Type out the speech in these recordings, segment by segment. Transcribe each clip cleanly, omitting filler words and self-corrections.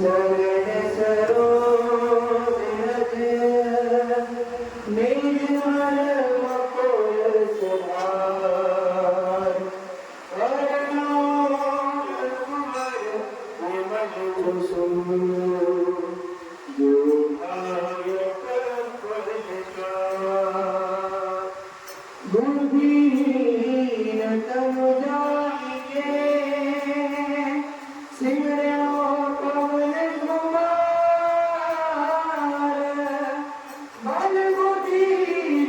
चरण सरोज रज निर्मल मकुल सुधार कुसुम जो बुद्धिहीन तम जाइए सिमरो पवन कुमार बल बुद्धि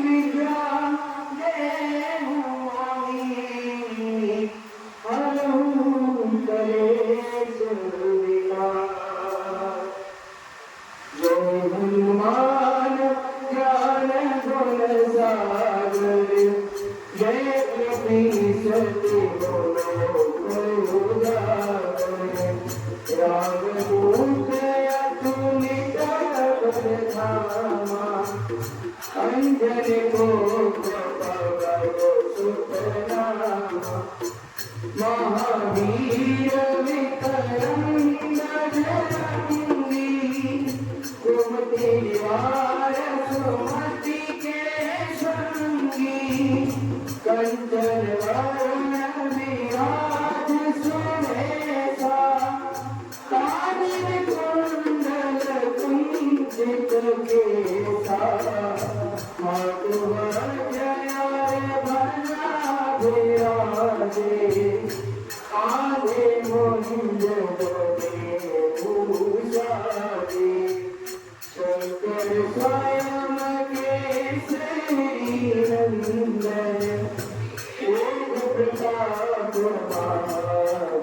विद्या देहु माही हरहु कलेश विकार जय हनुमान ज्ञान गुण सागर जय कपीस रामदूत अतुलित बल धामा अंजलि महावीर विक्रम बजरंगी कुमति निवार सुमति के संगी कंचन वरण विराज सुरेशा कानन कुंडल कुंचित केसा मातु जया भला विराजे आगे मोहिंद भूषादे शंकर स्वयं केसरी नंदन एक प्रताप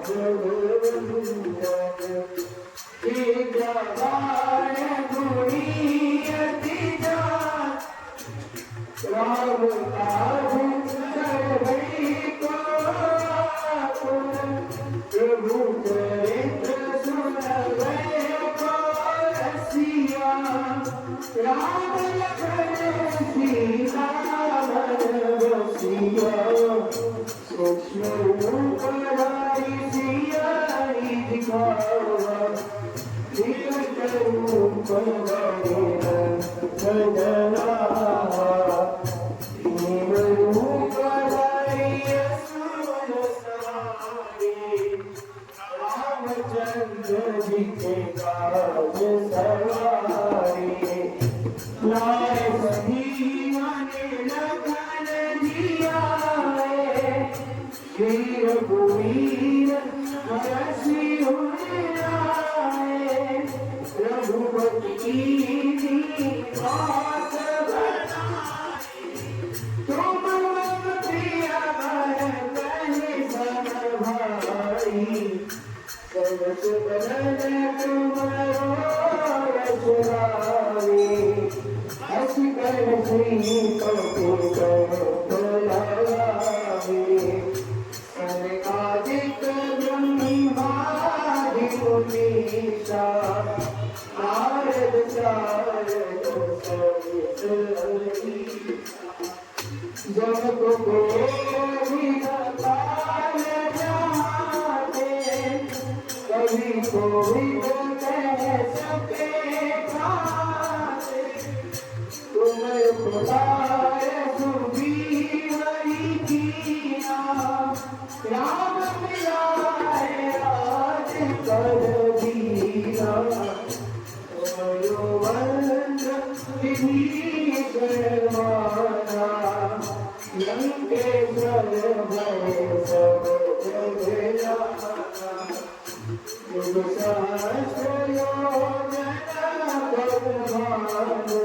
जगवंदन एक बाण गुणी अति जात राम काज करवै को प्रभु चरित्र सुनवै को रसिया राम लखन सीता बसिया सूक्ष्म रूप धरि सियाई दिखावा विकट रूप धरि सजना रूप धरि असुर सवारी रामचंद्र जी के काज सवारी लाए सजीवन लगन जियाए श्री रघुवीर हरषि उड़ाए रघुपति की बात बनाई तुम मम प्रिय भरत सम भाई सबस बदन तुम्हारो रसवारी हस कर श्री कपूर बुलावे सनकादिक ब्रह्मादि मुनीषा नारद सारद सहित जब को काल जाते कभी कोई कह सके तुम खुदाए सुबीवरी कीना राम मिलाए आज कर दीना वंश विभीषण माना लंकेश्वर भय सब जग जाना युग सहस्र योजन बलवानो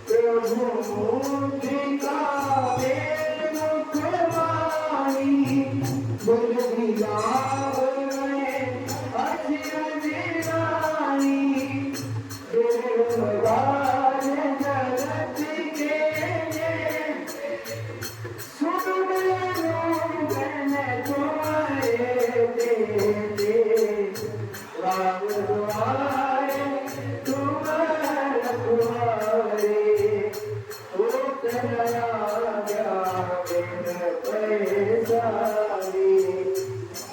प्रभु मुद्रिका मुखवाणी बुल जगत के सुन तुम्हारे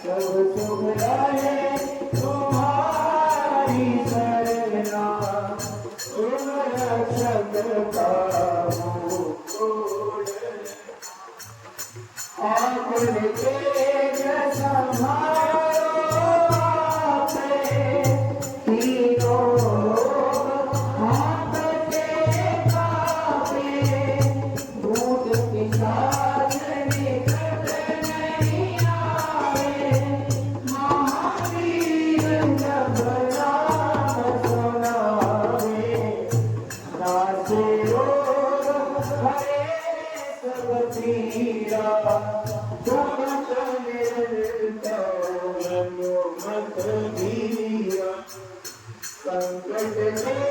सब सुख रहे तुम्हारी शरणा, तुम रक्षक काहू आपने तेज संभालो आपे, तीनों लोग आपके कापे, भूत पिशाच निकट नहीं आवे, महावीर जब नाम सुनावे, नासे रोग हरे सब पीरा, तुम मत धीरा, संकट में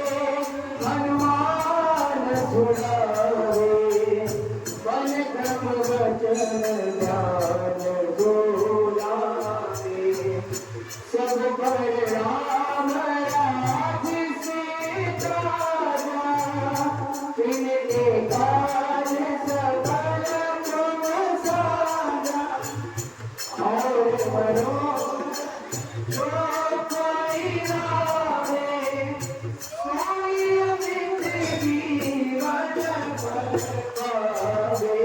हनुमान छुड़ावे, मन क्रम वचन ध्यान डोलावे, सब पर राम राज सिधारा, तिनके काज सकल तुम सारा, और मनो जो कोई लावे, सोई अमित जीवन फल पावे,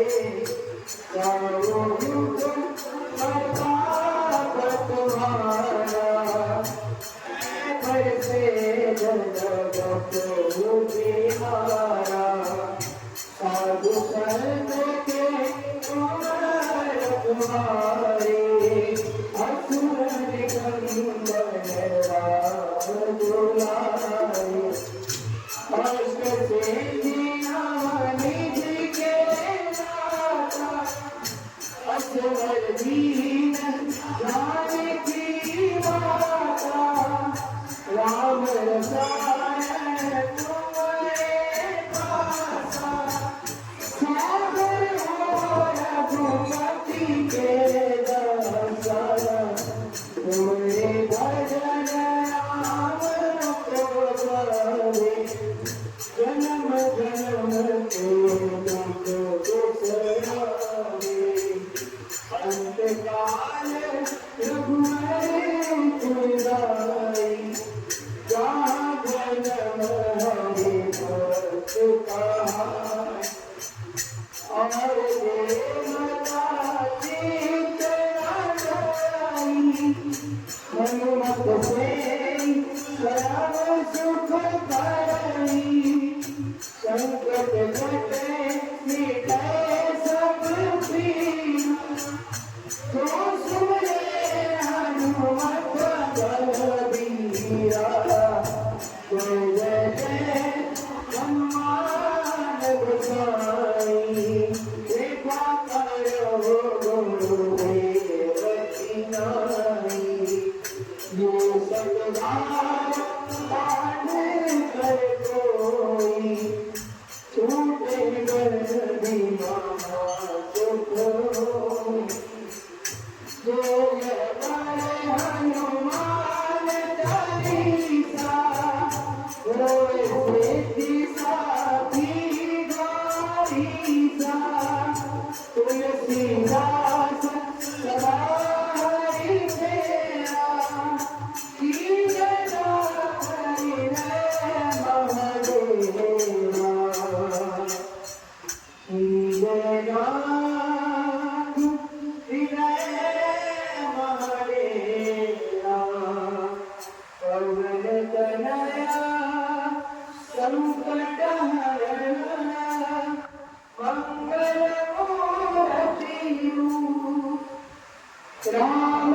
चारों युग प्रताप तुम्हारा, पर से जगत उजियारा, साधु संत के कुमार तुम्हारे, असुर निकंदन राम दुलारे, अष्ट सिद्धि निधि के दाता, असवर दीन जानकी माता, राम रसायन तुम्हारे पासा, सागर हो रघुपति के दासा, तुम्हारे भजन राम को गावे, जन्म जन्म के दुख बिसरावे, अंत काल रघुवर पुराई, जहाँ जन्म हरि भक्त कहाई, और देवता चित्त लगाई, हनुमत से सर्व सुख करई, संकट कटे मिटे सब पीरा, तो सुने हनुमत बलबीरा, जय जय जय हनुमान गोसाई, कृपा करो गुरुदेव की नाई, ये सतबार पाठ कर कोई, छूटे गर्दी महा सुख होई, जय बड़े हनुमान चालीसा, रोए सिद्धि साखी गौरीसा, तुलसीदास सदा हरि तेरा, कीजन हरि महादेवा, कीजन महादेवा, पवन तनया संकट हरणा, मंगल मूर्ति राम